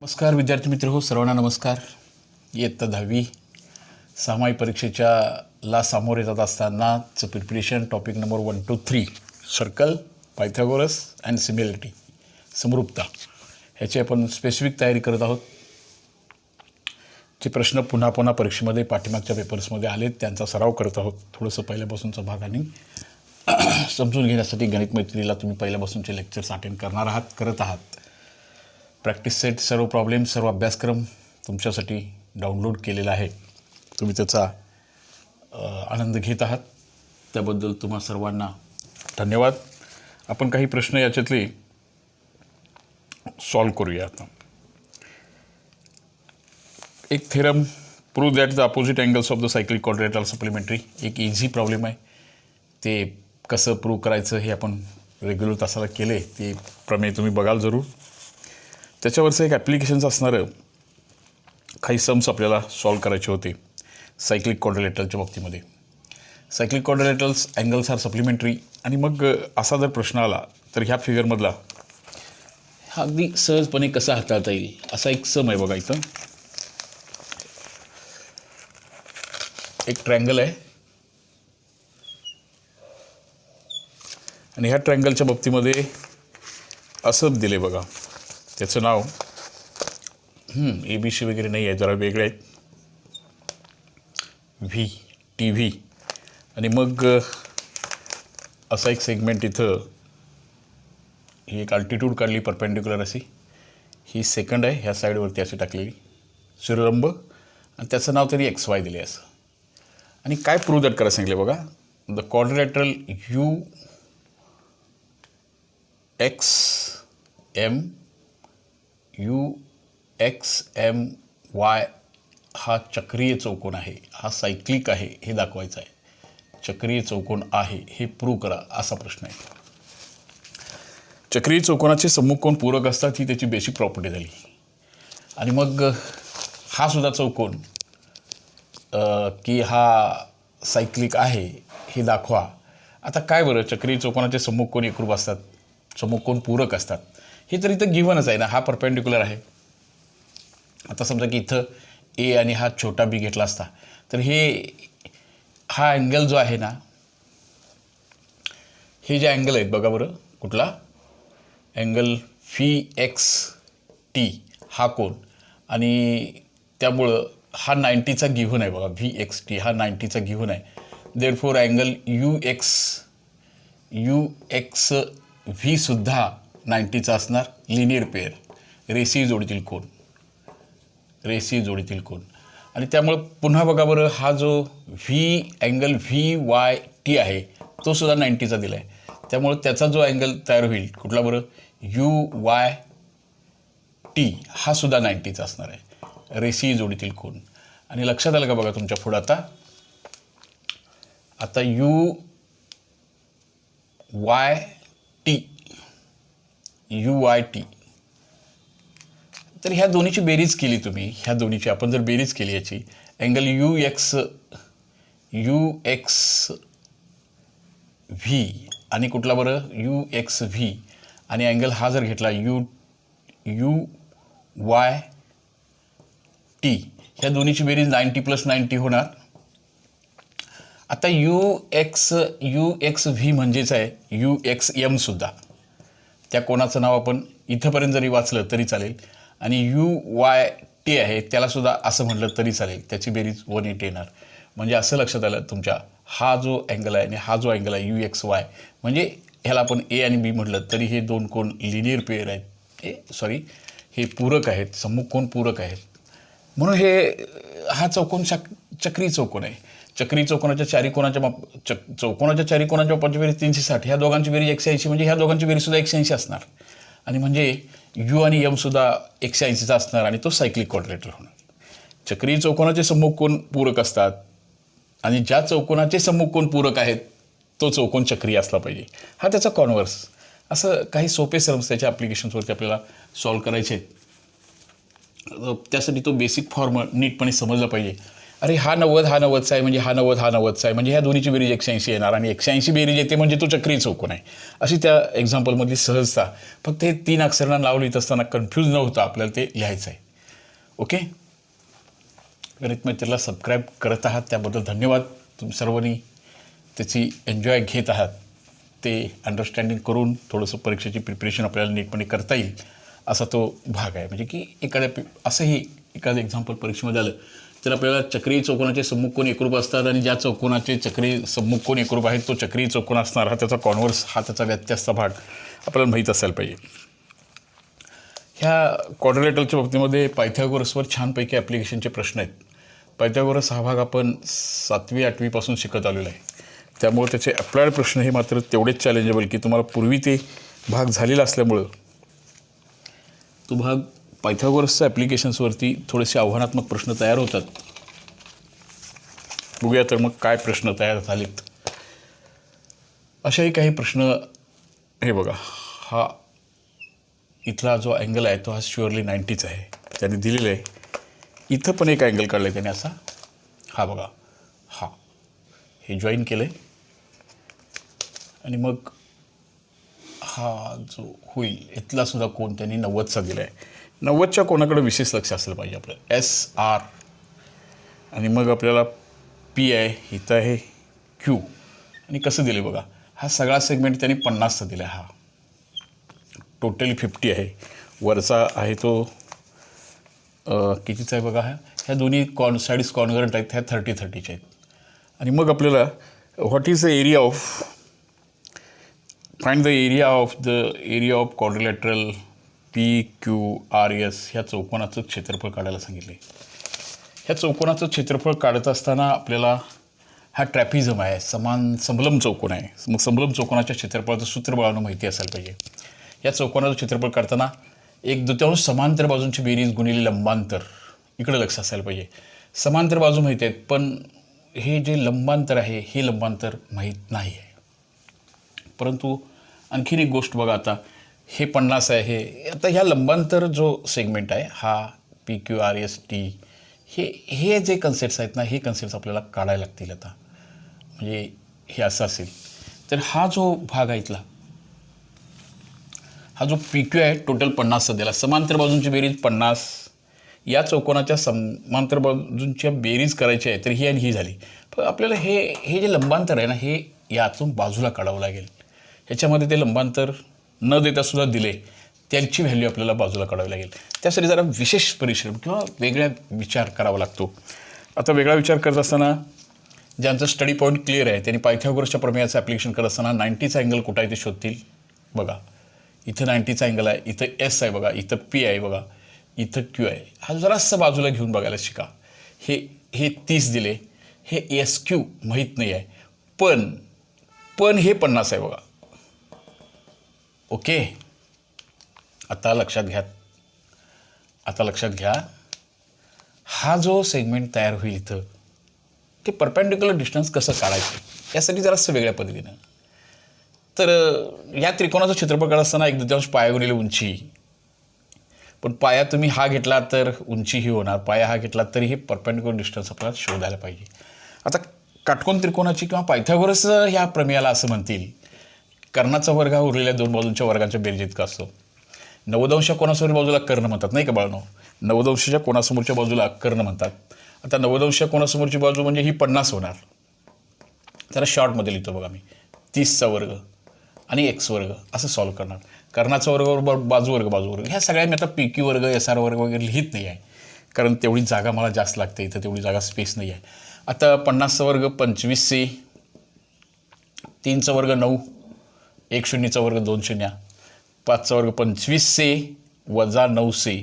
नमस्कार विद्यार्थी मित्र हो, सर्वांना नमस्कार. इयत्ता 10वी सामायिक परीक्षेच्या ला सामोरे जात असतानाचं preparation topic number 1 to 3 circle, Pythagoras and similarity, समरूपता ह्याची आपण स्पेसिफिक तयारी करत आहोत. जे प्रश्न पुन्हा पुन्हा परीक्षेमध्ये पाठीमागच्या पेपर्समध्ये आलेत त्यांचा सराव करत आहोत. थोडंसं पहिल्यापासूनचा भाग आणि समजून घेण्यासाठी गणित मैत्रीला तुम्ही पहिल्यापासूनचे लेक्चर्स अटेंड करत आहात. प्रॅक्टिस सेट, सर्व प्रॉब्लेम, सर्व अभ्यासक्रम तुमच्यासाठी डाउनलोड केलेला आहे. तुम्ही त्याचा आनंद घेत आहात, त्याबद्दल तुम्हा सर्वांना धन्यवाद. आपण काही प्रश्न याच्यातले सॉल्व करूया. आता एक theorem, prove that the opposite angles of the cyclic quadrilateral supplementary. एक इझी प्रॉब्लेम आहे. ते कसं प्रूव्ह करायचं हे आपण रेग्युलर तासाला केले, ते प्रमेय तुम्ही बघाल जरूर. त्याच्यावरचं एक ॲप्लिकेशन्स असणारं काही सम्स आपल्याला सॉल्व करायचे होते सायक्लिक क्वाड्रिलेटरलच्या बाबतीमध्ये. Cyclic quadrilaterals angles are supplementary. आणि मग असा जर प्रश्न आला तर ह्या फिगरमधला हा अगदी सहजपणे कसा हाताळता येईल असा एक सम आहे बघा. इथं एक ट्रायंगल आहे आणि ह्या ट्रायंगलच्या बाबतीमध्ये असं दिले बघा. त्याचं नाव ABC वगैरे नाही आहे, जरा वेगळे आहेत. TV आणि मग असा एक सेगमेंट इथं, ही एक अल्टिट्यूड काढली परपेंडिक्युलर अशी, ही सेकंड आहे ह्या साईडवरती अशी टाकलेली शिरोलंब, आणि त्याचं नाव तरी XY दिले असं. आणि काय प्रूव्ह दॅट करायला सांगितले बघा. द क्वाड्रिलेटरल UXMY हा चक्रीय चौकोन आहे, हा सायक्लिक आहे हे दाखवायचं आहे. चक्रीय चौकोन आहे हे प्रूव्ह करा असा प्रश्न आहे. चक्रीय चौकोनाचे सम्मुख कोन पूरक असतात ही त्याची बेसिक प्रॉपर्टी झाली. आणि मग हा सुद्धा चौकोन की हा सायक्लिक आहे हे दाखवा. आता काय बरं, चक्रीय चौकोनाचे सम्मुख कोन एकरूप असतात, सम्मुख कोन पूरक असतात, हे तर इथं गिव्हनच आहे ना. हा परपेंडिक्युलर आहे. आता समजा की इथं A आणि हा छोटा B घेतला असता तर हा अँगल जो आहे ना, हे जे अँगल आहेत बघा बरं, कुठला अँगल VXT हा कोन, आणि त्यामुळं हा 90चा गिव्हन आहे बघा. VXT हा 90चा गिव्हन आहे. देअरफॉर अँगल UXV सुद्धा 90चा असणार. लिनियर पेअर, रेषीय जोडीतील कोन, रेषीय जोडीतील कोन. आणि त्यामुळं पुन्हा बघा बरं, हा जो अँगल VYT आहे तो सुद्धा 90चा दिला आहे. त्यामुळं त्याचा जो अँगल तयार होईल कुठला बरं, UYT हा सुद्धा 90चा असणार आहे, रेषीय जोडीतील कोन. आणि लक्षात आलं का बघा तुमच्या पुढं आता UYT तर ह्या दोन्हीची बेरीज केली तुम्ही, ह्या दोन्हीची आपण जर बेरीज केली याची, अँगल UXV आणि कुठला बरं UXV, आणि अँगल हा जर घेतला UYT, ह्या दोन्हीची बेरीज 90 + 90 होणार. आता UXV म्हणजेच आहे UXM सुद्धा. त्या कोणाचं नाव आपण इथंपर्यंत जरी वाचलं तरी चालेल, आणि UYT आहे त्याला सुद्धा असं म्हटलं तरी चालेल. त्याची बेरीज 180 येणार. म्हणजे असं लक्षात आलं तुमच्या, हा जो अँगल आहे आणि हा जो अँगल आहे UXY, म्हणजे ह्याला आपण A आणि B म्हटलं तरी हे दोन कोन लिनियर पेअर आहेत, हे पूरक आहेत, सम्मुख कोन पूरक आहेत. म्हणून हा चौकोन चक्री चौकोन आहे. चक्री चौकोनाच्या चारी कोणाच्या चौकोनाच्या चारी कोणाच्या मापाची बेरीज 360, ह्या दोघांची बेरीज 180, म्हणजे ह्या दोघांची बेरीज सुद्धा 180 असणार. आणि म्हणजे U आणि M सुद्धा 180चा असणार, आणि तो सायक्लिक क्वाड्रिलेटरल होणार. चक्रीय चौकोनाचे सम्मुख कोन पूरक असतात, आणि ज्या चौकोनाचे सम्मुख कोन पूरक आहेत तो चौकोन चक्रीय असला पाहिजे. हा त्याचा कॉन्व्हर्स. असं काही सोपे सर्म्स त्याच्या ॲप्लिकेशन्सवरती आपल्याला सॉल्व करायचे आहेत. त्यासाठी तो बेसिक फॉर्म नीटपणे समजला पाहिजे. अरे हा 90 हा 90चा आहे म्हणजे हा 90 हा 90चा आहे म्हणजे ह्या दोन्हीची बेरीज 180 येणार आणि 180 बेरीज येते म्हणजे तो चक्रीय चौकोन आहे. अशी त्या एक्झाम्पलमधली सहजता. फक्त हे 3 अक्षरांना नाव लिहित असताना कन्फ्यूज न होता आपल्याला ते लिहायचं आहे. ओके, गणित मैत्रीला सबस्क्राईब करत आहात त्याबद्दल धन्यवाद. तुम्ही सर्वांनी त्याची एन्जॉय घेत आहात. ते अंडरस्टँडिंग करून थोडंसं परीक्षेची प्रिपरेशन आपल्याला नीटपणे करता येईल असा तो भाग आहे. म्हणजे की असंही एखादं एक्झाम्पल परीक्षेमध्ये आलं तर आपल्याला चक्रीय चौकोनाचे सम्मुख कोन एकरूप असतात आणि ज्या चौकोनाचे चक्रीय सम्मुख कोन एकरूप आहेत तो चक्रीय चौकोन असणार, हा त्याचा कॉन्व्हर्स, हा त्याचा व्यत्यस्त भाग आपल्याला माहीत असायला पाहिजे. ह्या क्वाड्रिलेटरलच्या बाबतीमध्ये पायथागोरसवर छानपैकी ॲप्लिकेशनचे प्रश्न आहेत. पायथागोरस हा भाग आपण 7वी 8वीपासून शिकत आलेलो आहे. त्यामुळे त्याचे अप्लायड प्रश्न हे मात्र तेवढेच चॅलेंजेबल की तुम्हाला पूर्वी ते भाग झालेला असल्यामुळं तो भाग पायथागोरसच्या ॲप्लिकेशन्सवरती थोडेसे आव्हानात्मक प्रश्न तयार होतात. बघूया तर मग काय प्रश्न तयार झालेत. अशाही काही प्रश्न. हे बघा, हा इथला जो अँगल आहे तो हा शुअरली 90चा आहे. त्याने दिलेलं आहे. इथं पण एक अँगल काढला आहे त्याने असा. हा बघा, हा हे जॉईन केलं आहे आणि मग हा जो होईल इथला सुद्धा कोण त्यांनी 90चा दिला आहे. 90च्या कोणाकडे विशेष लक्ष असलं पाहिजे आपलं. SR आणि मग आपल्याला P आहे, इथं आहे Q आणि कसं दिले बघा. हा सगळा सेगमेंट त्यांनी 50चा दिला आहे. हा टोटली 50 आहे. वरचा आहे तो कितीचा आहे बघा. ह्या दोन्ही साईड्स कॉन्ग्रंट आहेत, ह्या 30-30च्या आहेत. आणि मग आपल्याला what is the area of, find the area of quadrilateral PQRS ह्या चौकोनाचं क्षेत्रफळ काढायला सांगितले. ह्या चौकोनाचं क्षेत्रफळ काढत असताना आपल्याला हा ट्रॅपिझम आहे, समलंब चौकोन आहे. मग समलंब चौकोनाच्या क्षेत्रफळाचं सूत्र बाळांना माहिती असायला पाहिजे. या चौकोनाचं क्षेत्रफळ काढताना 1/2 समांतर बाजूंची बेरीज गुणिले लंबांतर इकडे लक्ष असायला पाहिजे. समांतर बाजू माहिती आहेत पण हे जे लंबांतर आहे हे लंबांतर माहीत नाही आहे. परंतु आणखीन एक गोष्ट बघा, आता हे 50 आहे. हे आता ह्या लंबांतर जो सेगमेंट आहे हा PQRST हे जे कन्सेप्ट्स आहेत ना, हे कन्सेप्ट्स आपल्याला काढायला लागतील. आता म्हणजे हे असं असेल तर हा जो भाग आहे इथला, हा जो PQ आहे टोटल 50चा दिला. समांतर बाजूंची बेरीज 50. या चौकोनाच्या समांतर बाजूंच्या बेरीज करायची आहे तर ही आणि ही झाली. पण आपल्याला हे जे लंबांतर आहे ना हे यातून बाजूला काढावं लागेल. ह्याच्यामध्ये ते लंबांतर न देता सुद्धा दिले, त्यांची व्हॅल्यू आपल्याला बाजूला काढावी लागेल. त्यासाठी जरा विशेष परिश्रम किंवा वेगळा विचार करावा लागतो. आता वेगळा विचार करत असताना ज्यांचं स्टडी पॉईंट क्लिअर आहे त्यांनी पायथागोरसच्या प्रमेयाचं ॲप्लिकेशन करत असताना 90चा अँगल कुठं आहे ते शोधतील. बघा, इथं 90चा अँगल आहे, इथं S आहे बघा, इथं P आहे बघा, इथं Q आहे. हा जरासं बाजूला घेऊन बघायला शिका. हे 30 दिले, हे SQ माहीत नाही आहे पण हे 50 आहे बघा. ओके, आता लक्षात घ्या, हा जो सेगमेंट तयार होईल इथं ते परपेंडिक्युलर डिस्टन्स कसं काढायचं यासाठी जरासं वेगळ्या पद्धतीनं. तर या त्रिकोणाचं क्षेत्रफळ काढत असताना 1/2 पाया गुणिले उंची. पण पाया तुम्ही हा घेतला तर उंची ही होणार, पाया हा घेतला तरी हे परपेंडिक्युलर डिस्टन्स आपल्याला शोधायला पाहिजे. आता काटकोन त्रिकोणाची किंवा पायथागोरस ह्या प्रमेयाला असं म्हणतील, कर्णाचा वर्ग हा उरलेल्या 2 बाजूंच्या वर्गांच्या बेरीज इतका असतो. 90° कोणासमोर बाजूला कर्ण म्हणतात नाही का बाळांनो. 90°च्या कोणासमोरच्या बाजूला कर्ण म्हणतात. आता 90°च्या कोणासमोरची बाजू म्हणजे ही 50 होणार. जरा शॉर्टमध्ये लिहितो बघा मी. 30चा वर्ग आणि x वर्ग असं सॉल्व करणार. कर्णाचा वर्ग बाजू वर्ग ह्या सगळ्या मी आता PQ वर्ग SR वर्ग वगैरे लिहित नाही आहे कारण तेवढी जागा मला जास्त लागते, इथं तेवढी जागा स्पेस नाही आहे. आता 50चा वर्ग 25C, 3चा वर्ग 9, 1 शून्यचा वर्ग 2 शून्य, 5चा वर्ग 25C वजा 9C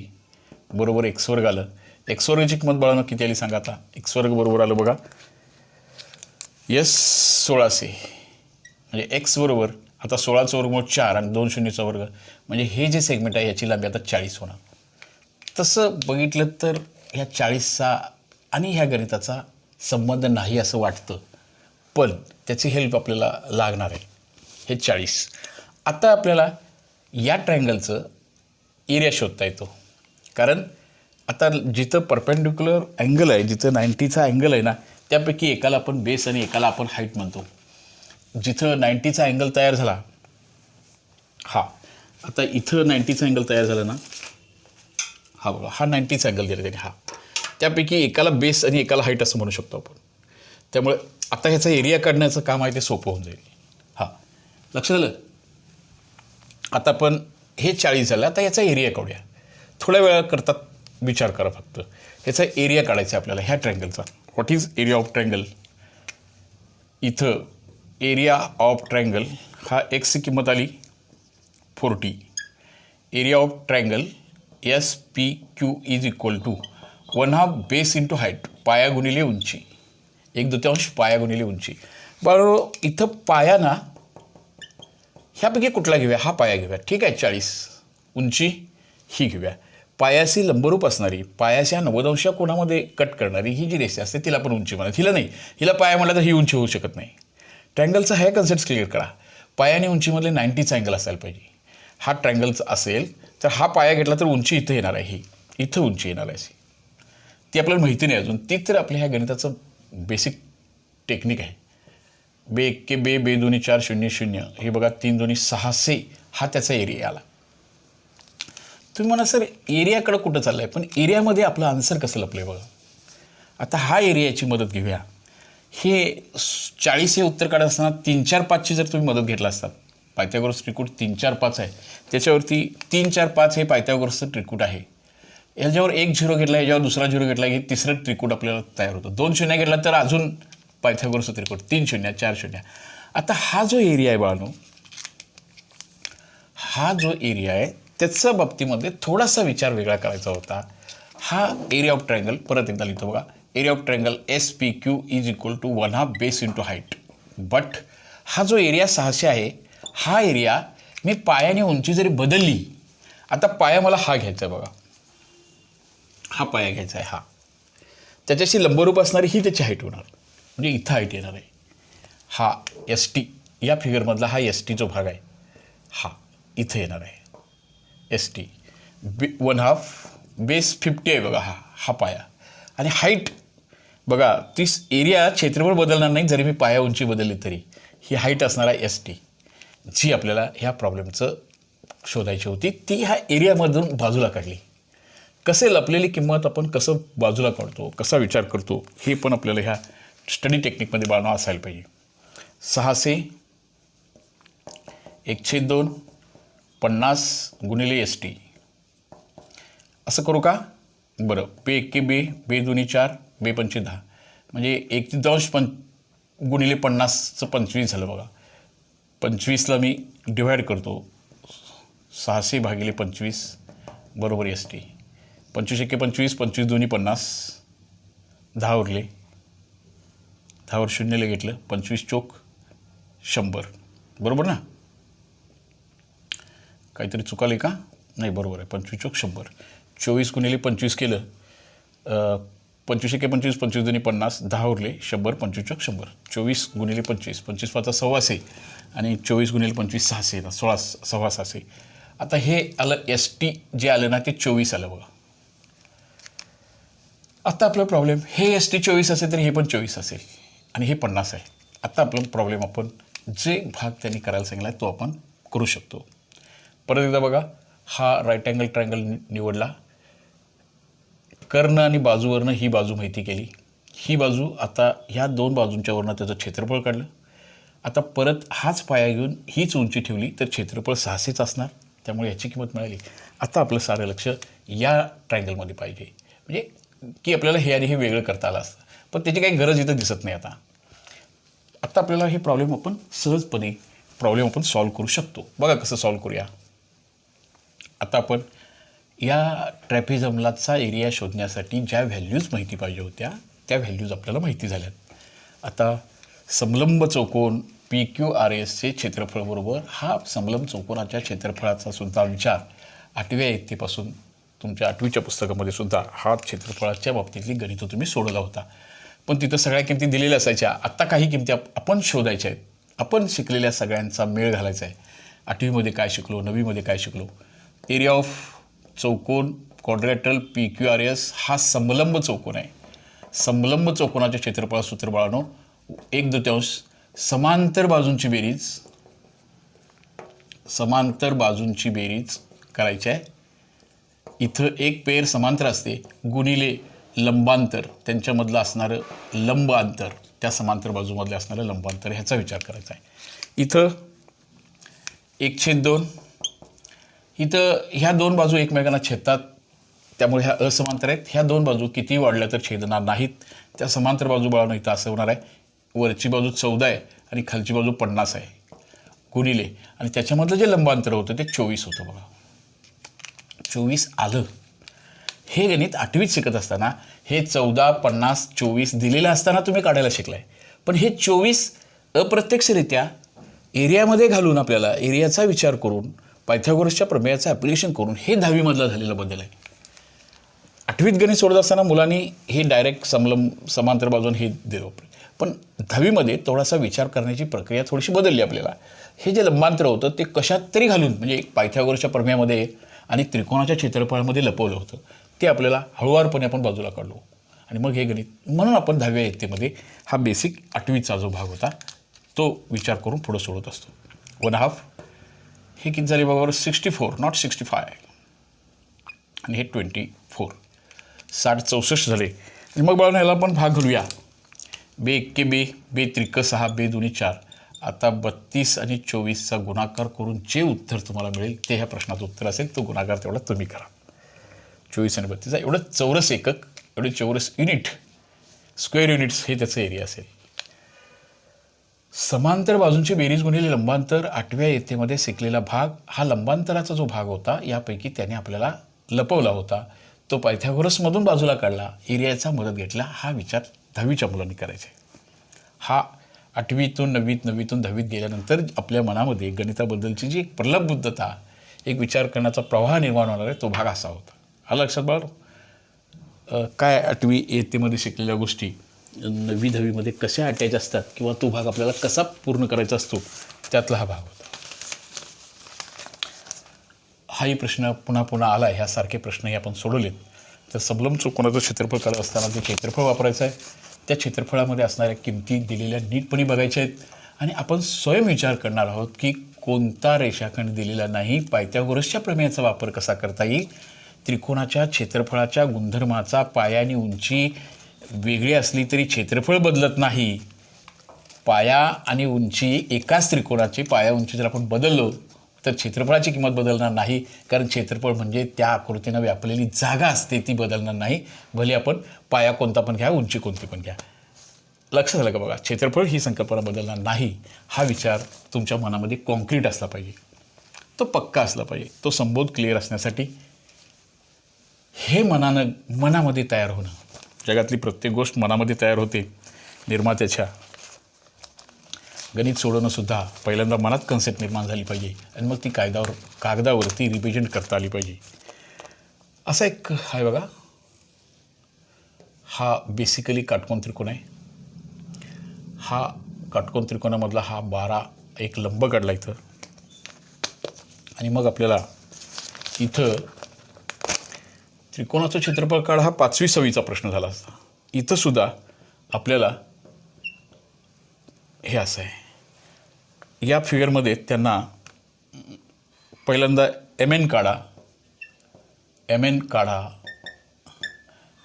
बरोबर x वर्ग आलं. x वर्गची किंमत बाळांनो किती आली सांगा. आता x वर्ग बरोबर आलं बघा 16C. म्हणजे x बरोबर आता 16चा वर्ग 4 आणि 2 शून्यचा वर्ग म्हणजे हे जे सेगमेंट आहे याची लांबी आता 40 होणार. तसं बघितलं तर ह्या 40चा आणि ह्या गणिताचा संबंध नाही असं वाटतं पण त्याची हेल्प आपल्याला लागणार आहे. हे 40. आता आपल्याला या ट्रायंगलचं एरिया शोधता येतो कारण आता जिथं परपेंडिक्युलर अँगल आहे, जिथं 90चा अँगल आहे ना, त्यापैकी एकाला आपण बेस आणि एकाला आपण हाईट म्हणतो. जिथं 90चा अँगल तयार झाला, हा आता इथं 90चा अँगल तयार झाला ना, हा बघा, हा 90चा अँगल दिला त्याने, हा त्यापैकी एकाला बेस आणि एकाला हाईट असं म्हणू शकतो आपण. त्यामुळे आता ह्याचा एरिया काढण्याचं काम आहे ते सोपं होऊन जाईल. हां, लक्षात आलं. आता आपण हे 40 झालं, आता याचा एरिया काढूया. थोड्या वेळा करतात विचार करा फक्त. ह्याचा एरिया काढायचा आहे आपल्याला ह्या ट्रँगलचा. What is area of triangle? इथं एरिया ऑफ ट्रँगल हा एक्सची किंमत आली 40. Area of triangle SPQ is equal to 1/2 base into height, पाया गुणिले उंची, 1/2 पाया गुणिले उंची. बरोबर, इथं पाया ना ह्यापैकी कुठला घेऊया? हा पाया घेऊया, ठीक आहे. 40 उंची ही घेऊया. पायाशी लंबरूप असणारी, पायाच्या 90° कोणामध्ये कट करणारी ही जी रेषा असते तिला आपण उंची म्हणत. हिला नाही, हिला पाया म्हटलं तर ही उंची होऊ शकत नाही. ट्रँगलचा हे कन्सेप्ट क्लिअर करा. पाया आणि उंचीमधले 90चा अँगल असायला पाहिजे. हा ट्रँगलचा असेल तर हा पाया घेतला तर उंची इथं येणार आहे, ही इथं उंची येणार आहे. ती आपल्याला माहिती नाही अजून. ती तर आपल्या ह्या गणिताचं बेसिक टेक्निक आहे. 2 1 2 2 2 4 0 0 हे बघा, 3 2 6 हा त्याचा एरिया आला. तुम्ही म्हणा सर एरियाकडं कुठं चाललं आहे, पण एरियामध्ये आपलं आन्सर कसं लपलं आहे बघा. आता हा एरियाची मदत घेऊया. हे 40 हे उत्तर काढत असताना 3 4 5ची जर तुम्ही मदत घेतला असतात, पायथागोरस त्रिकूट 3 4 5 आहे, त्याच्यावरती 3 4 5 हे पायथागोरसचं त्रिकूट आहे. ह्याच्यावर 1 0 घेतला, ह्याच्यावर दुसरा 0 घेतला, हे तिसरं त्रिकूट आपल्याला तयार होतं. 2 0 घेतला तर अजून पायथागोरसचं त्रिकूट, 3 0 4 0. आता हा जो एरिया आहे बाळांनो, हा जो एरिया आहे त्याच्या बाबतीमध्ये थोडासा विचार वेगळा करायचा होता. हा एरिया ऑफ ट्रायंगल परत एकदा लिहितो बघा. Area of triangle SPQ is equal to 1/2 base into height. But हा जो एरिया 600 आहे, हा एरिया मी पायाने उंची जरी बदलली, आता पाया मला हा घ्यायचा आहे बघा, हा पाया घ्यायचा आहे, हा त्याच्याशी लंबरूप असणारी ही त्याची हाईट होणार, म्हणजे इथं हाईट येणार आहे. हा ST या फिगरमधला हा ST जो भाग आहे, हा इथं येणार आहे ST. 1/2 बेस 50 आहे बघा, हा पाया. आणि हाईट बघा, ती एरिया क्षेत्रफळ बदलणार नाही जरी मी पाया उंची बदलली तरी. ही हाईट असणार आहे ST, जी आपल्याला ह्या प्रॉब्लेमचं शोधायची होती. ती ह्या एरियामधून बाजूला काढली. कसे लपलेली किंमत आपण कसं बाजूला काढतो, कसा विचार करतो, हे पण आपल्याला ह्या स्टडी टेक्निकमध्ये बाळगणं असायला पाहिजे. 600 1/2 50 गुणिले ST असं करू का? बरं, 2 1 2 2 2 4 2 5 10 म्हणजे 1/2 गुणिले 50चं 25 झालं बघा. 25ला मी डिवाईड करतो, 600 भागिले 25 बरोबर ST. 25 1 25 25 2 50 10 उरले, 10वर 0 घेतलं, 25 चोक 100 बरोबर ना? काहीतरी चुकाले का? नाही, बरोबर आहे. 25 चोक 100. 24 गुणिले 25 केलं, 25 1 25 25 2 50 10 उरले, 100 25 चोक 100. 24 गुणिले 25 25 5 600 आणि 24 गुणिले 25 600 16 600. आता हे आलं ST जे आलं ना ते 24 आलं बघा. आता आपला प्रॉब्लेम, हे ST 24 असेल तर हे पण 24 असेल आणि हे 50 आहे. आता आपला प्रॉब्लेम आपण जे भाग त्यांनी करायला सांगितला तो आपण करू शकतो. परत एकदा बघा, हा राईट अँगल ट्रायंगल निवडला, कर्ण आणि बाजूवरनं ही बाजू माहिती केली, ही बाजू आता ह्या 2 बाजूंच्यावरनं त्याचं क्षेत्रफळ काढलं. आता परत हाच पाया घेऊन हीच उंची ठेवली तर क्षेत्रफळ 600च असणार, त्यामुळे याची किंमत मिळाली. आता आपलं सारं लक्ष या ट्रायंगलमध्ये पाहिजे, म्हणजे की आपल्याला हे आणि हे वेगळं करता आलं असतं, पण त्याची काही गरज इथं दिसत नाही. आता आपल्याला हे प्रॉब्लेम आपण सहजपणे प्रॉब्लेम आपण सॉल्व्ह करू शकतो. बघा कसं सॉल्व्ह करूया. आता आपण या ट्रॅपेझियमचा एरिया शोधण्यासाठी ज्या व्हॅल्यूज माहिती पाहिजे होत्या त्या व्हॅल्यूज आपल्याला माहिती झाल्यात. आता समलंब चौकोन PQRSचे क्षेत्रफळ बरोबर हा समलंब चौकोनाच्या क्षेत्रफळाचा सुद्धा विचार 8व्या इयत्तेपासून तुमच्या 8वीच्या पुस्तकामध्ये सुद्धा हा क्षेत्रफळाच्या बाबतीतली गणितं तुम्ही सोडवला होता, पण तिथं सगळ्या किमती दिलेल्या असायच्या. आत्ता काही किमती आपण शोधायच्या आहेत. आपण शिकलेल्या सगळ्यांचा मेळ घालायचा आहे. 8वीमध्ये काय शिकलो, 9वीमध्ये काय शिकलो. एरिया ऑफ चौकोन क्वाड्रॅटल PQRS हा समलंब चौकोन आहे. समलंब चौकोनाच्या क्षेत्रफळाचं सूत्र बाळांनो 1/2 समांतर बाजूंची बेरीज करायची आहे. इथं एक पेर समांतर असते गुणिले लंबांतर त्यांच्यामधलं असणारं लंब अंतर, त्या समांतर बाजूमधले असणारं लंबांतर ह्याचा विचार करायचा आहे. इथं 1/2 इथं ह्या दोन बाजू एकमेकांना छेदतात त्यामुळे ह्या असमांतर आहेत. ह्या दोन बाजू किती वाढल्या तर छेदणार नाहीत. त्या समांतर बाजू बाळांनो इथं असं होणार आहे, वरची बाजू 14 आहे आणि खालची बाजू 50 आहे गुणिले आणि त्याच्यामधलं जे लंबांतर होतं ते 24 होतं. बघा 24 आलं. हे गणित 8वीत शिकत असताना हे 14, 50, 24 दिलेलं असताना तुम्ही काढायला शिकलाय. पण हे 24 अप्रत्यक्षरित्या एरियामध्ये घालून आपल्याला एरियाचा विचार करून पायथागोरसच्या प्रमेयाचं ॲप्लिकेशन करून हे 10वीमधला झालेला बदल आहे. 8वीत गणित सोडत असताना मुलांनी हे डायरेक्ट समांतर बाजून हे दिलं, पण 10वीमध्ये थोडासा विचार करण्याची प्रक्रिया थोडीशी बदलली आपल्याला. हे जे लंबांतर होतं ते कशात तरी घालून म्हणजे पायथागोरसच्या प्रमेयामध्ये आणि त्रिकोणाच्या क्षेत्रफळामध्ये लपवलं होतं, ते आपल्याला हळूवारपणे आपण बाजूला काढलो आणि मग हे गणित म्हणून आपण 10व्या इयत्तेमध्ये हा बेसिक 8वीचा जो भाग होता तो विचार करून पुढं सोडत असतो. 1/2 हे किती झाले बरोबर 64 नॉट 65 आणि हे 24 60 झाले. आणि मग बाळांनो ह्याला आपण भाग घालूया. 2 1 2 2 3 6 2 2 4. आता 32 आणि 24चा गुणाकार करून जे उत्तर तुम्हाला मिळेल ते ह्या प्रश्नाचं उत्तर असेल. तो गुणाकार तेवढा तुम्ही करा. 24 आणि 32 एवढं चौरस एकक, एवढे चौरस युनिट, स्क्वेअर युनिट्स हे त्याचं एरिया असेल. समांतर बाजूंची बेरीज गुणिले लंबांतर 8व्या इयत्तेमध्ये शिकलेला भाग, हा लंबांतराचा जो भाग होता यापैकी त्याने आपल्याला लपवला होता, तो पायथागोरसमधून बाजूला काढला, एरियाचा मदत घेतला. हा विचार 10वीच्या मुलांनी करायचा आहे. हा 8वीतून 9वीत 9वीतून 10वीत गेल्यानंतर आपल्या मनामध्ये गणिताबद्दलची जी एक प्रलबद्धता, एक विचार करण्याचा प्रवाह निर्माण होणार आहे, तो भाग असा होता. आलं लक्षात बाळांनो? काय 8वी इयत्तेमध्ये शिकलेल्या गोष्टी 9वी 10वीमध्ये कशा अटॅच असतात किंवा तो भाग आपल्याला कसा पूर्ण करायचा असतो त्यातला हा भाग होता. हाही प्रश्न पुन्हा पुन्हा आला, ह्यासारखे प्रश्नही आपण सोडवलेत. तर सबलंब चौकोनाचं क्षेत्रफळ काढत असताना जे क्षेत्रफळ वापरायचं आहे त्या क्षेत्रफळामध्ये असणाऱ्या किमती दिलेल्या नीटपणे बघायच्या आहेत आणि आपण स्वयं विचार करणार आहोत की कोणता रेषाखंड दिलेला नाही, पायथागोरसच्या प्रमेयाचा वापर कसा करता येईल. त्रिकोणाच्या क्षेत्रफळाच्या गुणधर्माचा पाया आणि उंची वेगळी असली तरी क्षेत्रफळ बदलत नाही. पाया आणि उंची एकाच त्रिकोणाची पाया उंची जर आपण बदललो तर क्षेत्रफळाची किंमत बदलणार नाही, कारण क्षेत्रफळ म्हणजे त्या आकृतीनं व्यापलेली जागा असते, ती बदलणार नाही. भले आपण पाया कोणता पण घ्या, उंची कोणती पण घ्या. लक्षात झालं का? बघा, क्षेत्रफळ ही संकल्पना बदलणार नाही. हा विचार तुमच्या मनामध्ये कॉन्क्रीट असला पाहिजे, तो पक्का असला पाहिजे. तो संबोध क्लिअर असण्यासाठी हे मनामध्ये तयार होणं, जगातली प्रत्येक गोष्ट मनामध्ये तयार होते निर्मात्याच्या. गणित सोडवणंसुद्धा पहिल्यांदा मनात कन्सेप्ट निर्माण झाली पाहिजे आणि मग ती कागदावरती रिप्रेझेंट करता आली पाहिजे. असा एक आहे बघा, हा बेसिकली काटकोन त्रिकोण आहे. हा काटकोन त्रिकोणामधला हा 12 एक लंब काढला इथं आणि मग आपल्याला इथं त्रिकोणाचं क्षेत्रफळ काढा, हा 5वी 6वीचा प्रश्न झाला असता. इथं सुद्धा आपल्याला हे असं आहे. या फिगरमध्ये त्यांना पहिल्यांदा MN काढा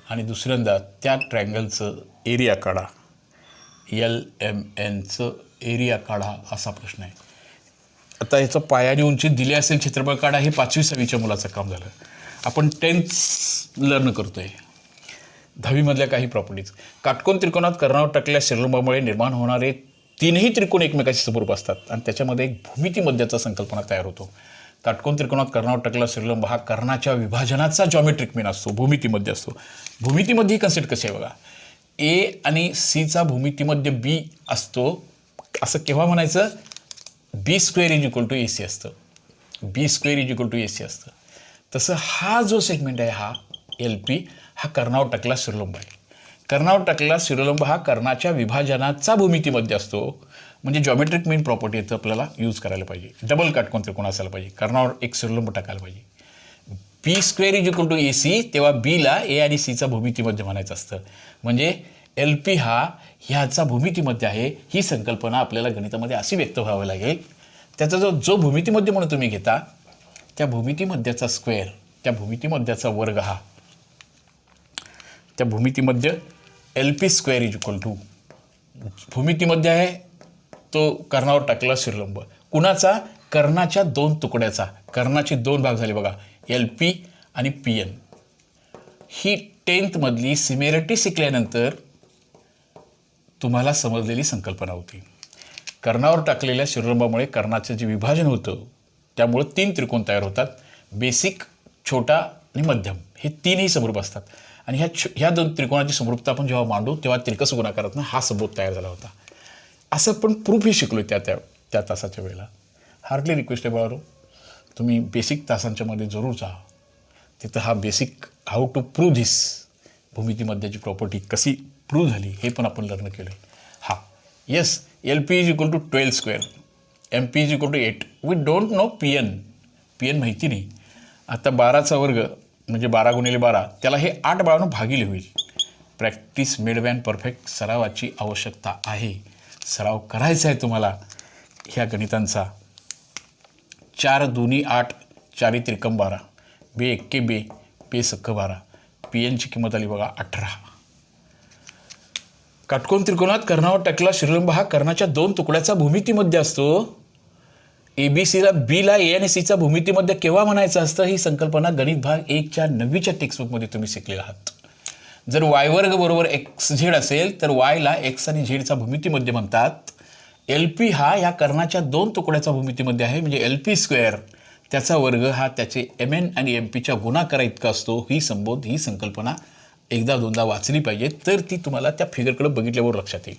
आणि दुसऱ्यांदा त्या ट्रायंगलचं एरिया काढा, LMNचं एरिया काढा, असा प्रश्न आहे. आता याचं पाया आणि उंची दिली असेल, क्षेत्रफळ काढा, हे 5वी 6वीच्या मुलाचं काम झालं. आपण 10th लर्न करतोय. 10वीमधल्या काही प्रॉपर्टीज. काटकोन त्रिकोणात कर्णावर टाकलेल्या शिरोलंबामुळे निर्माण होणारे 3ही त्रिकोण एकमेकाशी समरूप असतात आणि त्याच्यामध्ये एक भूमिती मध्याचा संकल्पना तयार होतो. काटकोन त्रिकोणात कर्णावर टाकलेला शिरोलंब हा कर्णाच्या विभाजनाचा जॉमेट्रिक मीन असतो, भूमितीमध्ये असतो. भूमितीमध्ये ही कन्सेप्ट कशी आहे बघा, A आणि Cचा भूमितीमध्ये B असतो. असं केव्हा म्हणायचं? B² = AC असतं. B² = AC असतं. तसं हा जो सेगमेंट आहे, हा LP, हा कर्णावर टाकलेला शिरोलंब आहे. कर्णावर टाकलेला शिरोलंब हा कर्णाच्या विभाजनाचा भूमितीमध्ये असतो. म्हणजे जॉमेट्रिक मीन प्रॉपर्टी इथं आपल्याला यूज करायला पाहिजे. डबल काटकोन त्रिकोण असायला पाहिजे, कर्णावर एक शिरोलंब टाकायला पाहिजे. P² is equal to AC, तेव्हा Bला A आणि Cचा भूमितीमध्य म्हणायचं असतं. म्हणजे LP हा ह्याचा भूमितीमध्य आहे. ही संकल्पना आपल्याला गणितामध्ये अशी व्यक्त व्हावी लागेल. त्याचा जो भूमितीमध्य म्हणून तुम्ही घेता, त्या भूमितीमध्याचा स्क्वेअर, त्या भूमितीमध्याचा वर्ग हा, त्या भूमितीमध्य LP² इज इक्वल टू, भूमितीमध्य आहे तो कर्णावर टाकलेला शिरलंब. कुणाचा? कर्णाच्या दोन तुकड्याचा. कर्णाचे दोन भाग झाले बघा, LP आणि PN. ही 10th मधली सिमिलरिटी शिकल्यानंतर तुम्हाला समजलेली संकल्पना होती. कर्णावर टाकलेल्या शिरलंबामुळे कर्णाचं जे विभाजन होतं त्यामुळे 3 त्रिकोण तयार होतात. बेसिक, छोटा आणि मध्यम हे 3ही समरूप असतात. आणि ह्या 2 त्रिकोणाची समरूपता आपण जेव्हा मांडू तेव्हा तिरकस गुणाकारातनं हा समरूप तयार झाला होता. असं पण प्रूफही शिकलो त्या तासाच्या वेळेला. हार्डली रिक्वेस्ट आहे बाळारो, तुम्ही बेसिक तासांच्यामध्ये जरूर जा. तिथं हा basic how to prove this, भूमितीमध्याची प्रॉपर्टी कशी प्रूव्ह झाली हे पण आपण लर्न केलं. हा yes, LP is equal to 12², MP is equal to 8. We don't know PN माहिती नाही. आता 12चा वर्ग म्हणजे 12 गुणिले 12, त्याला हे 8 बाळानं भागिले होईल. Practice made man perfect. सरावाची आवश्यकता आहे. सराव करायचा आहे तुम्हाला ह्या गणितांचा. 4 दूनी 8, 4 त्रिकम 12, 2 एक्के 2, 2 सक्क 12. PNची किंमत आली बघा 18. काटकोन त्रिकोणात कर्णावर टाकलेला शिरलंब हा कर्णाच्या 2 तुकड्याचा भूमितीमध्य असतो. ABCला Bला A आणि Cचा भूमितीमध्य केव्हा म्हणायचं असतं, ही संकल्पना गणित भाग 1च्या 9वीच्या टेक्स्टबुकमध्ये तुम्ही शिकलेला आहात. जर y² बरोबर XZ असेल तर yला x आणि zचा भूमितीमध्य म्हणतात. LP हा या कर्णाच्या 2 तुकड्याचा भूमितीमध्य आहे, म्हणजे LP². त्याचा वर्ग हा त्याचे MN आणि MPच्या गुणाकारा इतका असतो. ही संकल्पना एकदा दोनदा वाचली पाहिजे, तर ती तुम्हाला त्या फिगरकडे बघितल्यावर लक्षात येईल.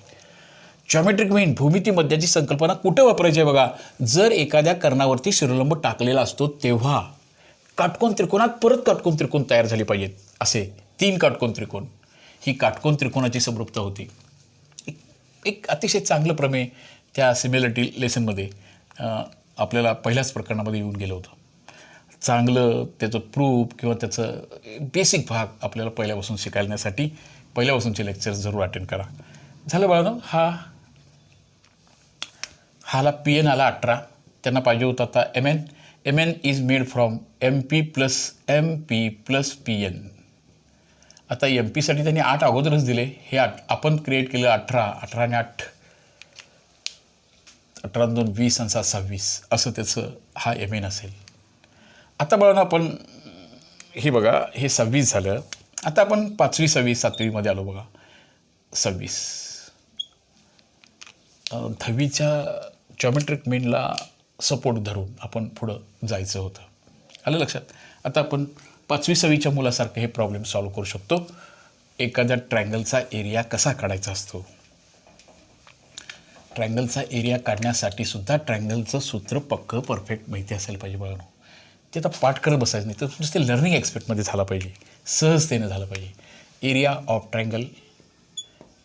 जॉमेट्रिक मीन, भूमितीमध्याची संकल्पना कुठं वापरायची आहे बघा. जर एखाद्या कर्णावरती शिरोलंब टाकलेला असतो तेव्हा काटकोन त्रिकोणात परत काटकोन त्रिकोण तयार झाले पाहिजेत. असे 3 काटकोन त्रिकोण, ही काटकोन त्रिकोणाची समरूपता होती. एक अतिशय चांगलं प्रमेय त्या सिमिलरिटी लेसनमध्ये आपल्याला पहिल्याच प्रकरणामध्ये येऊन गेलं होतं. चांगलं त्याचं प्रूफ किंवा त्याचं बेसिक भाग आपल्याला पहिल्यापासून शिकायण्यासाठी पहिल्यापासूनचे लेक्चर्स जरूर अटेंड करा. झालं बाळांनो, हाला PN आला 18. त्यांना पाहिजे होता आता MN is made from MP plus PN. आता MPसाठी त्यांनी 8 अगोदरच दिले. हे आपण क्रिएट केलं 18 आणि 8, 18 2 20 आणि 7 26 असं त्याचं हा MN असेल. आता बघा ना, आपण हे बघा, हे 26 झालं. आता आपण 5वी 6वी 7वीमध्ये आलो बघा. 26 10वीच्या जॉमेट्रिक मीनला सपोर्ट धरून आपण पुढं जायचं होतं. आलं लक्षात. आता आपण 5वी 6वीच्या मुलासारखं हे प्रॉब्लेम सॉल्व्ह करू शकतो. एखाद्या ट्रायंगलचा एरिया कसा काढायचा असतो. ट्रायंगलचा एरिया काढण्यासाठी सुद्धा ट्रायंगलचं सूत्र पक्कं परफेक्ट माहिती असायला पाहिजे बघा. ते आता पाठ करत बसायचं नाही, तर नुसते लर्निंग एक्सपेक्टमध्ये झालं पाहिजे, सहजतेने झालं पाहिजे. एरिया ऑफ ट्रायंगल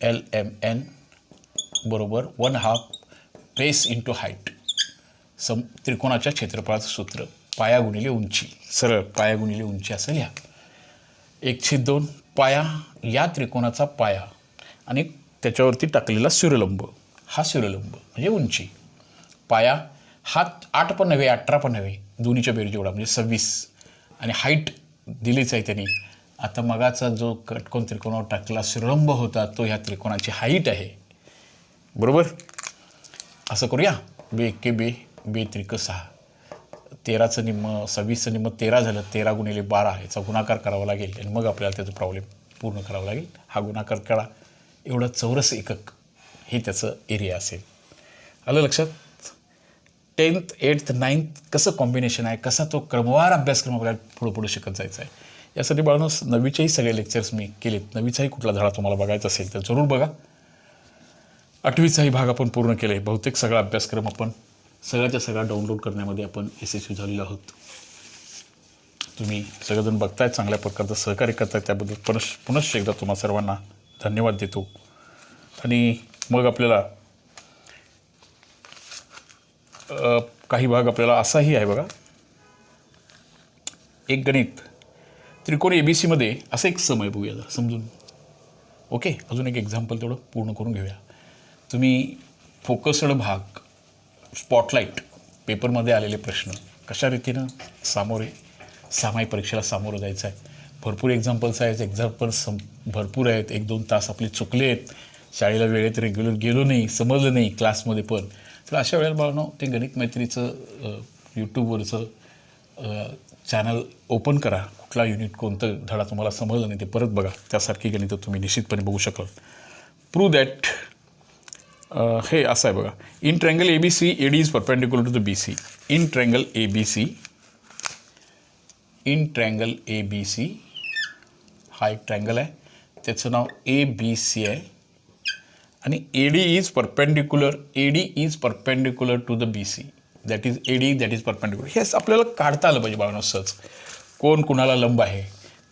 LMN बरोबर 1/2 बेस इंटू हाईट. त्रिकोणाच्या क्षेत्रफळाचं सूत्र पाया गुणिले उंची. सरळ पाया गुणिले उंची असं लिहा. 1/2 पाया या त्रिकोणाचा पाया आणि त्याच्यावरती टाकलेला शिरोलंब, हा शिरोलंब म्हणजे उंची. पाया हा 8 पण नव्हे 18 पण नव्हे, दोन्हीच्या बेरीज एवढा म्हणजे 26. आणि हाईट दिलीच आहे त्यांनी. आता मगाचा जो काटकोन त्रिकोणावर टाकलेला शिरोलंब होता तो ह्या त्रिकोणाची हाईट आहे. बरोबर. असं करूया. 2 एक्के 2, 2 त्रिक 6, 13चं निम्म 26चं निम्म 13 झालं. 13 गुणिले 12 याचा गुणाकार करावा लागेल आणि मग आपल्याला त्याचा प्रॉब्लेम पूर्ण करावा लागेल. हा गुणाकार करा. एवढं चौरस एकक हे त्याचं एरिया असेल. आलं लक्षात. 10th 8th 9th कसं कॉम्बिनेशन आहे, कसा तो क्रमवार अभ्यासक्रम आपल्याला पुढं शिकत जायचा आहे. यासाठी बाळांनो 9वीचेही सगळे लेक्चर्स मी केलेत. 9वीचाही कुठला धडा तुम्हाला बघायचा असेल तर जरूर बघा. 8वीचाही भाग आपण पूर्ण केला आहे. बहुतेक सगळा अभ्यासक्रम आपण सगळ्याच्या सगळा डाउनलोड करण्यामध्ये आपण यशस्वी झालेलो आहोत. तुम्ही सगळेजण बघताय, चांगल्या प्रकारचं सहकार्य करताय, त्याबद्दल पुनश्च एकदा तुम्हा सर्वांना धन्यवाद देतो. आणि मग आपल्याला काही भाग आपल्याला असाही आहे बघा. एक गणित त्रिकोण ABCमध्ये असं एक सम आहे, बघूया जरा समजून. ओके, अजून एक एक्झाम्पल तेवढं पूर्ण करून घेऊया. तुम्ही फोकस्ड भाग, स्पॉटलाईट पेपरमध्ये आलेले प्रश्न कशा रीतीनं सामायिक परीक्षेला सामोरं जायचं आहे. भरपूर एक्झाम्पल्स आहेत, भरपूर आहेत. 1-2 तास आपले चुकले आहेत, शाळेला वेळेत रेग्युलर गेलो नाही, समजलं नाही क्लासमध्ये पण. तर अशा वेळेला बाळांनो ते गणित मैत्रीचं यूट्यूबवरचं चॅनल ओपन करा. कुठला युनिट, कोणतं धडा तुम्हाला समजलं नाही ते परत बघा. त्यासारखी गणितं तुम्ही निश्चितपणे बघू शकाल. प्रूव्ह दॅट हे असं आहे बघा. In triangle ABC AD is perpendicular to the BC. In triangle ABC हा एक ट्रँगल आहे, त्याचं नाव ABC आहे आणि AD is perpendicular to the BC. That is AD that is perpendicular. हे आपल्याला काढता आलं पाहिजे बाळांनो सहज. कोण कुणाला लंब आहे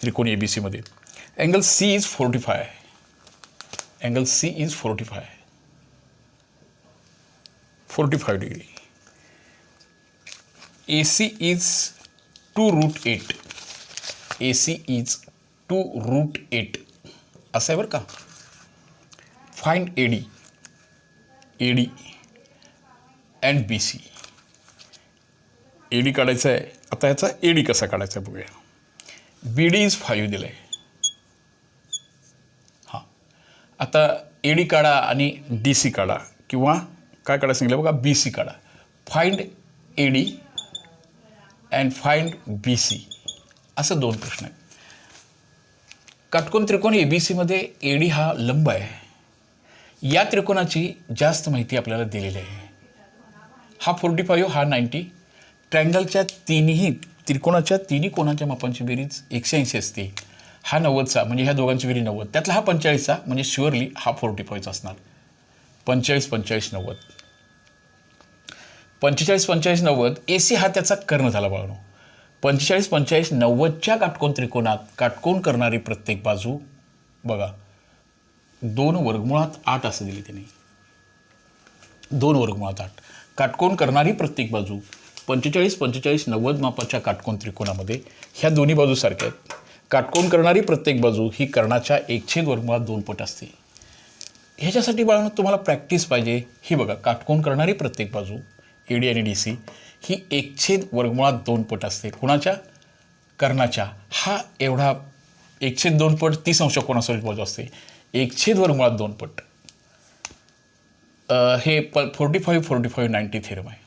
त्रिकोण ABCमध्ये. Angle C is 45. Angle C is 45 degree. AC is 2√8. AC is 2√8 असं आहे बरं का. Find AD and BC. AD काढायचं आहे. आता याचा AD कसा काढायचा आहे बघूया. BD इज 5 दिलं आहे. हां, आता AD काढा आणि DC काढा, किंवा काय काढायचं सांगितलं बघा, BC काढा. Find AD and find BC असं 2 प्रश्न आहेत. काटकोन त्रिकोण ABCमध्ये AD हा लंब आहे. या त्रिकोणाची जास्त माहिती आपल्याला दिलेली आहे. हा 45, हा 90. ट्रँगलच्या त्रिकोणाच्या तिन्ही कोणाच्या मापांची बेरीज 180 असते. हा 90चा म्हणजे ह्या दोघांची बेरीज 90. त्यातला हा 45चा म्हणजे शुअरली हा 45चा असणार. 45, 45, 90. 45, 45, 90. AC हा त्याचा कर्ण झाला बाळांनो. 45, 45, 90च्या काटकोन त्रिकोणात काटकोन करणारी प्रत्येक बाजू बघा 2√8 असं दिली त्यांनी. 2√8 काटकोन करणारी प्रत्येक बाजू 45, 45, 90 मापाच्या काटकोन त्रिकोणामध्ये ह्या दोन्ही बाजू सारख्या आहेत. काटकोन करणारी प्रत्येक बाजू ही कर्णाच्या 1/√2 पट असते. ह्याच्यासाठी बाळांनो तुम्हाला प्रॅक्टिस पाहिजे. ही बघा, काटकोन करणारी प्रत्येक बाजू AD आणि DC ही 1/√2 पट असते. कुणाच्या? कर्णाच्या. हा एवढा 1/2 पट 30 अंश कोणासोबत बाजू असते. 1/√2 पट. हे 45, 45, 90 थेरम आहे.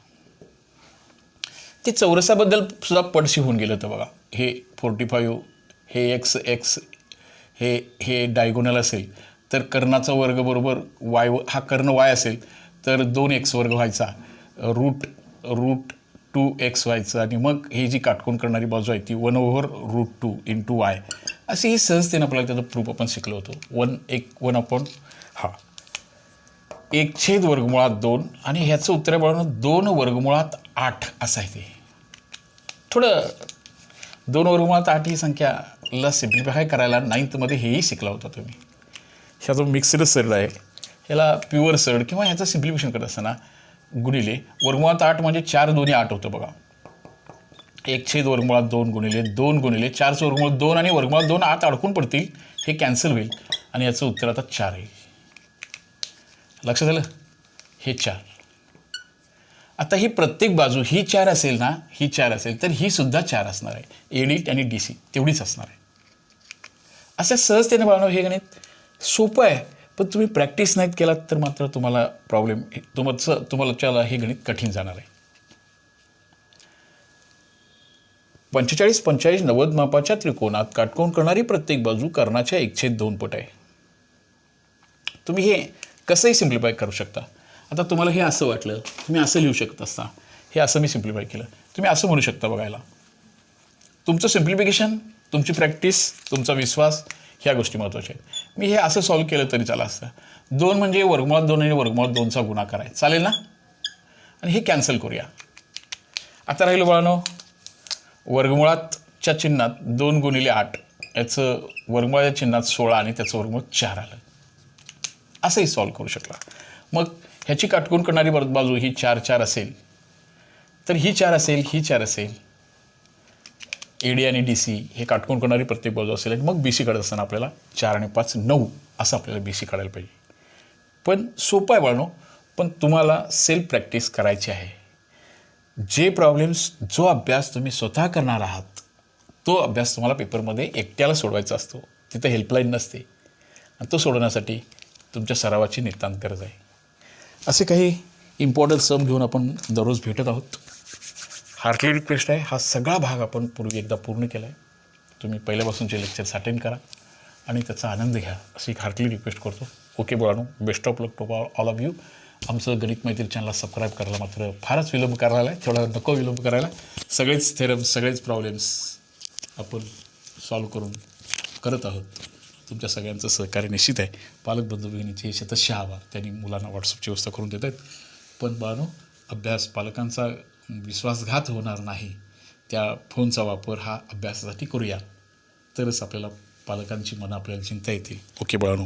ते चौरसाबद्दल सुद्धा पटशी होऊन गेलं तर बघा. हे 45, हे x हे डायगोनल असेल तर कर्णाचा वर्ग बरोबर y, हा कर्ण y असेल तर 2x वर्ग व्हायचा, रूट 2x व्हायचं, आणि मग ही जी काटकोन करणारी बाजू आहे ती 1/√2 × y अशी ही सहजतेनं आपल्याला त्याचा प्रूफ आपण शिकलो होतो. 1/2 आणि ह्याचं उत्तर आहे बाळांनो 2√8 असं आहे. ते थोडं 2√8 ही संख्याला सिम्प्लिफाय करायला 9th हेही शिकला होता तुम्ही. ह्या जो मिक्सड सरळ आहे ह्याला प्युअर सरळ किंवा ह्याचं सिम्प्लिफिकेशन करत असताना गुणिले √8 म्हणजे 4 2 8 होतं बघा. 1/2 गुणिले 2 गुणिले 4/2 आणि √2 आत अडकून पडतील, हे कॅन्सल होईल आणि याचं उत्तर आता 4 आहे. लक्षात आलं? हे 4. आता ही प्रत्येक बाजू ही 4 असेल ना, ही 4 असेल तर ही सुद्धा 4 असणार आहे. AD आणि DC तेवढीच असणार आहे. असं सहजतेने बाळांनो हे गणित सोपं आहे, पण तुम्ही प्रॅक्टिस नाहीत केलात तर मात्र तुम्हाला प्रॉब्लेम, तुम्हाला हे गणित कठीण जाणार आहे. 45, 45, 90 मापाच्या त्रिकोणात काटकोन करणारी प्रत्येक बाजू कर्णाच्या 1/2 पट आहे. तुम्ही हे कसंही सिम्प्लिफाय करू शकता. आता तुम्हाला हे असं वाटलं, तुम्ही असं लिहू शकत असता. हे असं मी सिम्प्लिफाय केलं, तुम्ही असं म्हणू शकता बघायला. तुमचं सिम्प्लिफिकेशन, तुमची प्रॅक्टिस, तुमचा विश्वास ह्या गोष्टी महत्त्वाच्या आहेत. मी हे असं सॉल्व केलं तरी चाललं असतं. 2 म्हणजे √2 आणि √2चा गुणाकार आहे, चालेल ना. आणि हे कॅन्सल करूया. आता राहिलं बाळांनो वर्गमुळाच्या चिन्हात 2 गुणिले 8 याचं वर्गमुळाच्या चिन्हात 16 आणि त्याचं वर्गमूळ 4 आलं. असंही सॉल्व करू शकला. मग ह्याची काटकोन करणारी बाजू ही 4 4 असेल तर ही 4 असेल, ही 4 असेल, AD आणि DC हे काटकोन करणारी प्रत्येक बाजू असेल आणि मग BC काढत असताना आपल्याला 4 आणि 5 9 असं आपल्याला BC काढायला पाहिजे. पण सोपं आहे बाळांनो, पण तुम्हाला सेल्फ प्रॅक्टिस करायची आहे. जे प्रॉब्लेम्स, जो अभ्यास तुम्ही स्वतः करणार आहात, तो अभ्यास तुम्हाला पेपरमध्ये एकट्याला सोडवायचा असतो. तिथं हेल्पलाईन नसते आणि तो सोडवण्यासाठी तुमच्या सरावाची नितांत गरज आहे. असे काही इम्पॉर्टंट सम घेऊन आपण दररोज भेटत आहोत. हार्टली रिक्वेस्ट आहे, हा सगळा भाग आपण पूर्वी एकदा पूर्ण केला आहे. तुम्ही पहिल्यापासूनचे लेक्चर्स अटेंड करा आणि त्याचा आनंद घ्या अशी एक हार्टली रिक्वेस्ट करतो. ओके बाळांनो, best of luck to all of you. आमचं गणित मैत्री चॅनलला सबस्क्राईब करायला मात्र फारच विलंब करायला आहे, तेवढा नको विलंब करायला. सगळेच थेरम्स, सगळेच प्रॉब्लेम्स आपण सॉल्व करत आहोत. तुमच्या सगळ्यांचं सहकार्य निश्चित आहे. पालक बंधू भगिनीचे शतशः आभार. त्यांनी मुलांना व्हॉट्सअपची व्यवस्था करून देत आहेत. पण बाळांनो, अभ्यास पालकांचा विश्वासघात होणार नाही. त्या फोनचा वापर हा अभ्यासासाठी करूया, तरच आपल्याला पालकांची मनं आपल्याला चिंता येतील. ओके बाळांनो.